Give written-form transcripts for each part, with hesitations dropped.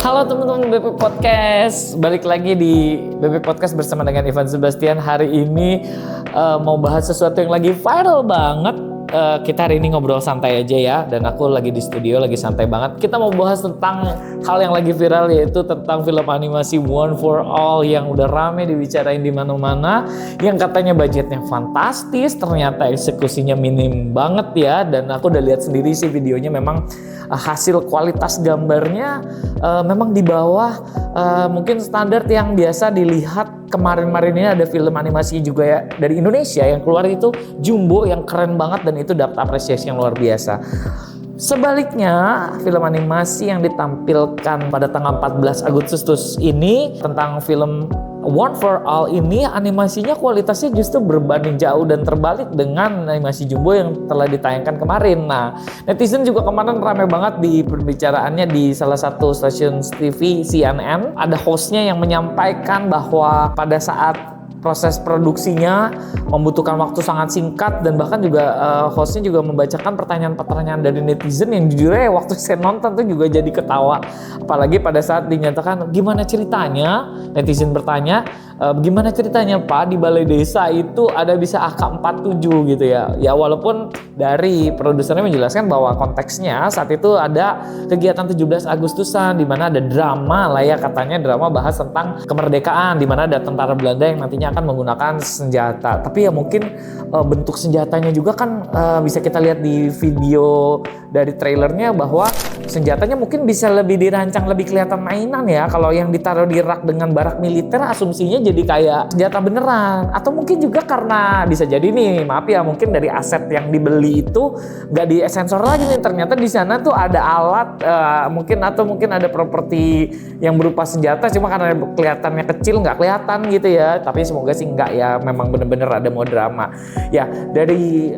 Halo teman-teman BP Podcast, balik lagi di BP Podcast bersama dengan Ivan Sebastian. Hari ini mau bahas sesuatu yang lagi viral banget. Kita hari ini ngobrol santai aja ya, dan aku lagi di studio, lagi santai banget. Kita mau bahas tentang hal yang lagi viral, yaitu tentang film animasi One for All yang udah rame dibicarain di mana-mana, yang katanya budgetnya fantastis, ternyata eksekusinya minim banget ya. Dan aku udah lihat sendiri sih videonya, memang hasil kualitas gambarnya memang di bawah mungkin standar yang biasa dilihat. Kemarin-kemarin ini ada film animasi juga ya dari Indonesia yang keluar, itu Jumbo, yang keren banget dan itu dapat apresiasi yang luar biasa. Sebaliknya, film animasi yang ditampilkan pada tanggal 14 Agustus ini tentang film One for All ini, animasinya kualitasnya justru berbanding jauh dan terbalik dengan animasi Jumbo yang telah ditayangkan kemarin. Nah, netizen juga kemarin ramai banget di perbicaraannya di salah satu stasiun TV CNN. Ada hostnya yang menyampaikan bahwa pada saat proses produksinya membutuhkan waktu sangat singkat, dan bahkan juga hostnya juga membacakan pertanyaan-pertanyaan dari netizen yang jujurnya waktu saya nonton tuh juga jadi ketawa. Apalagi pada saat dinyatakan gimana ceritanya, netizen bertanya gimana ceritanya Pak di balai desa itu ada bisa AK-47 gitu ya. Ya walaupun dari produsernya menjelaskan bahwa konteksnya saat itu ada kegiatan 17 Agustusan di mana ada drama lah ya, katanya drama bahas tentang kemerdekaan di mana ada tentara Belanda yang nantinya akan menggunakan senjata. Tapi ya mungkin bentuk senjatanya juga kan bisa kita lihat di video dari trailernya bahwa senjatanya mungkin bisa lebih dirancang lebih kelihatan mainan ya. Kalau yang ditaruh di rak dengan barak militer asumsinya jadi kayak senjata beneran. Atau mungkin juga karena bisa jadi nih, maaf ya, mungkin dari aset yang dibeli itu nggak di sensor lagi nih, ternyata di sana tuh ada alat mungkin ada properti yang berupa senjata, cuma karena kelihatannya kecil nggak kelihatan gitu ya. Tapi semoga sih nggak ya, memang bener-bener ada mau drama ya. Dari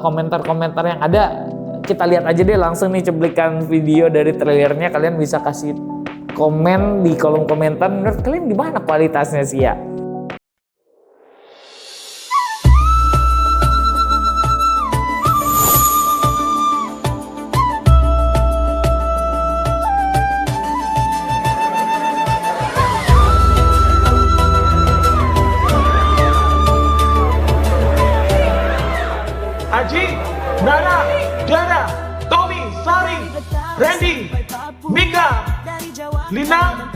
komentar-komentar yang ada, kita lihat aja deh langsung nih cuplikan video dari trailernya. Kalian bisa kasih komen di kolom komentar, menurut kalian gimana kualitasnya sih ya. Aji, Nara, Dara, Tommy, Sari, Randy, Mika, Lina,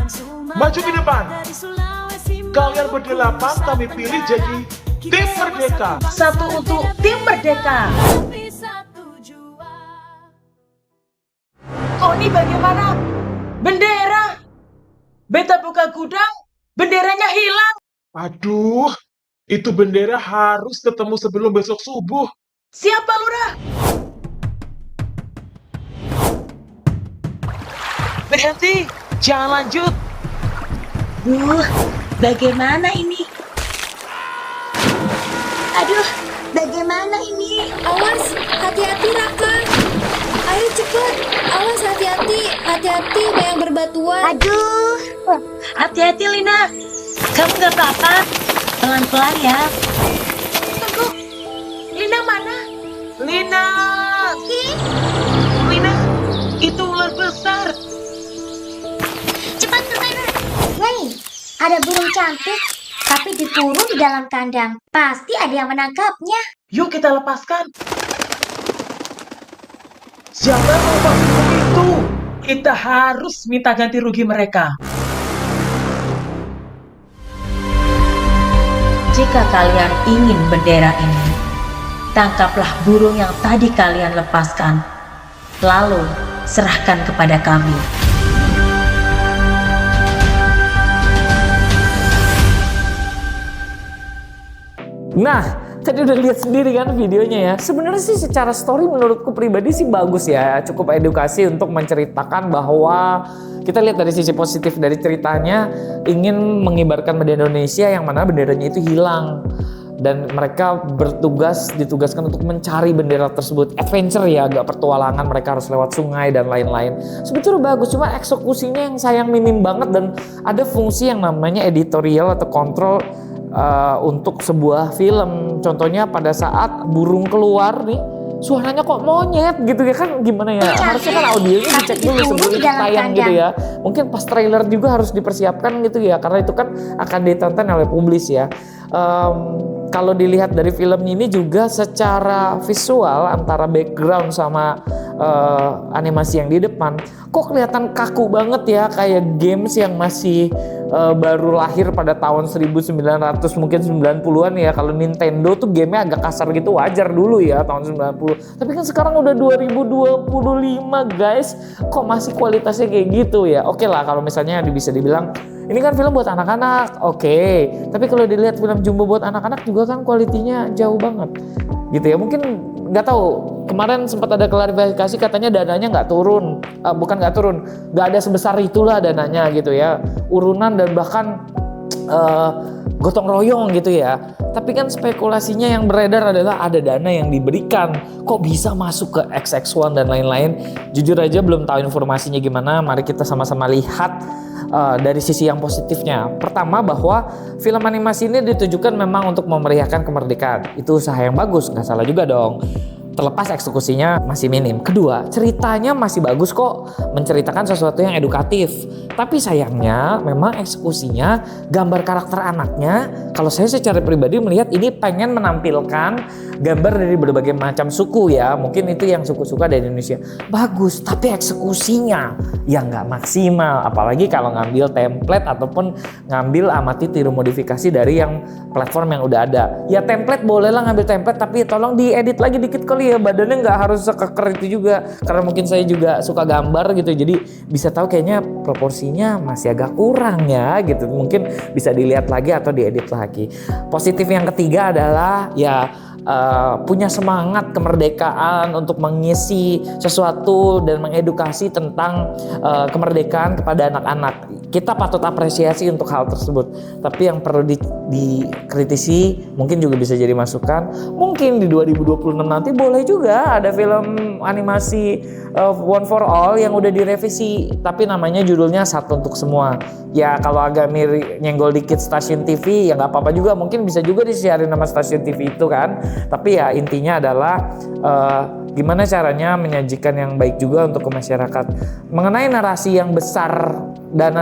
maju ke depan. Kalian berdelapan kami pilih jadi Tim Merdeka. Satu untuk Tim Merdeka. Kok ini bagaimana? Bendera. Beta buka gudang, benderanya hilang. Aduh, itu bendera harus ketemu sebelum besok subuh. Siapa lurah? Berhenti, jangan lanjut. Bagaimana ini? Aduh, bagaimana ini? Awas, hati-hati Raka. Ayo cepet, awas hati-hati, hati-hati banyak berbatuan. Aduh, Hati-hati Lina. Kamu gak apa-apa. Pelan-pelan ya. Tunggu. Lina mana? Lina. Lina, itu ular besar. cepat ke sana. Hei, ada burung cantik, tapi dikurung di dalam kandang. Pasti ada yang menangkapnya. Yuk kita lepaskan. Siapa yang melepas burung itu? Kita harus minta ganti rugi mereka. Jika kalian ingin bendera ini, tangkaplah burung yang tadi kalian lepaskan, lalu serahkan kepada kami. Nah, tadi udah lihat sendiri kan videonya ya. Sebenarnya sih secara story menurutku pribadi sih bagus ya. Cukup edukasi untuk menceritakan bahwa kita lihat dari sisi positif dari ceritanya, ingin mengibarkan bendera Indonesia yang mana benderanya itu hilang. Dan mereka ditugaskan untuk mencari bendera tersebut. Adventure ya, agak pertualangan, mereka harus lewat sungai dan lain-lain. Sebetulnya bagus, cuma eksekusinya yang sayang minim banget. Dan ada fungsi yang namanya editorial atau kontrol untuk sebuah film. Contohnya pada saat burung keluar nih, suaranya kok monyet gitu ya kan, gimana ya, harusnya kan audionya Tapi dicek dulu dikurung sebelum di dalam tayang gitu kandang. ya. Mungkin pas trailer juga harus dipersiapkan gitu ya, karena itu kan akan ditonton oleh publis ya. Kalau dilihat dari film ini juga secara visual antara background sama animasi yang di depan kok kelihatan kaku banget ya, kayak games yang masih baru lahir pada tahun 1900 mungkin 90-an ya. Kalau Nintendo tuh gamenya agak kasar gitu, wajar dulu ya tahun 90. Tapi kan sekarang udah 2025 guys, kok masih kualitasnya kayak gitu ya. Oke lah kalau misalnya bisa dibilang ini kan film buat anak-anak, oke. Tapi kalau dilihat film Jumbo buat anak-anak juga kan kualitinya jauh banget, gitu ya. Mungkin nggak tahu. Kemarin sempat ada klarifikasi katanya dananya nggak turun, nggak ada sebesar itulah dananya gitu ya. Urunan dan bahkan gotong royong gitu ya. Tapi kan spekulasinya yang beredar adalah ada dana yang diberikan. Kok bisa masuk ke XX1 dan lain-lain? Jujur aja belum tahu informasinya gimana. Mari kita sama-sama lihat dari sisi yang positifnya. Pertama, bahwa film animasi ini ditujukan memang untuk memeriahkan kemerdekaan. Itu usaha yang bagus, nggak salah juga dong. Terlepas eksekusinya masih minim. Kedua, ceritanya masih bagus kok, menceritakan sesuatu yang edukatif. Tapi sayangnya memang eksekusinya, gambar karakter anaknya, kalau saya secara pribadi melihat ini pengen menampilkan gambar dari berbagai macam suku ya. Mungkin itu yang suku-suku ada di Indonesia. Bagus, tapi eksekusinya yang nggak maksimal. Apalagi kalau ngambil template ataupun ngambil amati tiru modifikasi dari yang platform yang udah ada. Ya template bolehlah ngambil template, tapi tolong diedit lagi dikit kali ya, badannya nggak harus sekeker itu juga, karena mungkin saya juga suka gambar gitu, jadi bisa tahu kayaknya proporsinya masih agak kurang ya gitu, mungkin bisa dilihat lagi atau diedit lagi. Positif yang ketiga adalah ya punya semangat kemerdekaan untuk mengisi sesuatu dan mengedukasi tentang kemerdekaan kepada anak-anak. Kita patut apresiasi untuk hal tersebut. Tapi yang perlu dikritisi mungkin juga bisa jadi masukan. Mungkin di 2026 nanti boleh juga ada film animasi One for All yang udah direvisi, tapi namanya judulnya Satu Untuk Semua. Ya kalau agak mirip nyenggol dikit stasiun TV ya nggak apa-apa juga, mungkin bisa juga disiarin nama stasiun TV itu kan. Tapi ya intinya adalah gimana caranya menyajikan yang baik juga untuk ke masyarakat. Mengenai narasi yang besar, dana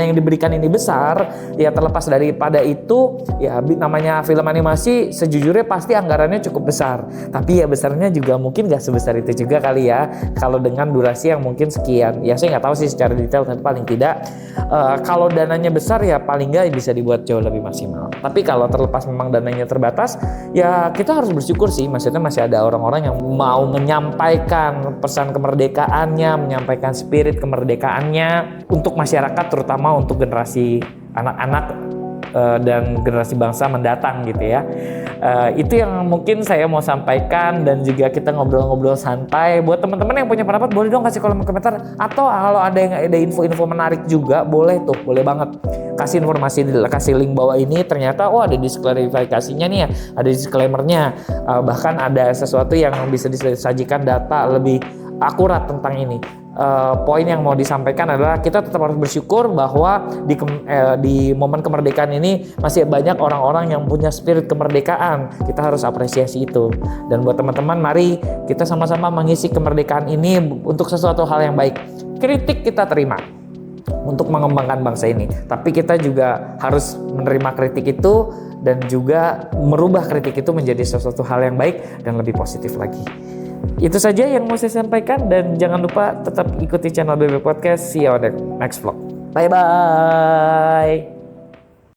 yang diberikan ini besar, ya terlepas daripada itu ya namanya film animasi sejujurnya pasti anggarannya cukup besar. Tapi ya besarnya juga mungkin gak sebesar itu juga kali ya, kalau dengan durasi yang mungkin sekian. Ya saya nggak tahu sih secara detail, tapi paling tidak kalau dananya besar ya paling nggak bisa dibuat jauh lebih maksimal. Tapi kalau terlepas memang dananya terbatas, ya kita harus bersyukur sih, maksudnya masih ada orang-orang yang mau menyampaikan pesan kemerdekaannya, menyampaikan spirit kemerdekaannya untuk masyarakat, terutama untuk generasi anak-anak dan generasi bangsa mendatang gitu ya. Itu yang mungkin saya mau sampaikan, dan juga kita ngobrol-ngobrol santai. Buat teman-teman yang punya pendapat boleh dong kasih kolom komentar, atau kalau ada info-info menarik juga boleh banget kasih informasi, kasih link bawah ini. Ternyata ada disklarifikasinya nih ya, ada disclaimernya, bahkan ada sesuatu yang bisa disajikan data lebih akurat tentang ini. Poin yang mau disampaikan adalah kita tetap harus bersyukur bahwa di momen kemerdekaan ini masih banyak orang-orang yang punya spirit kemerdekaan. Kita harus apresiasi itu. Dan buat teman-teman, mari kita sama-sama mengisi kemerdekaan ini untuk sesuatu hal yang baik. Kritik kita terima untuk mengembangkan bangsa ini, tapi kita juga harus menerima kritik itu dan juga merubah kritik itu menjadi sesuatu hal yang baik dan lebih positif lagi. Itu saja yang mau saya sampaikan, dan jangan lupa tetap ikuti channel BB Podcast. See you on the next vlog. Bye bye.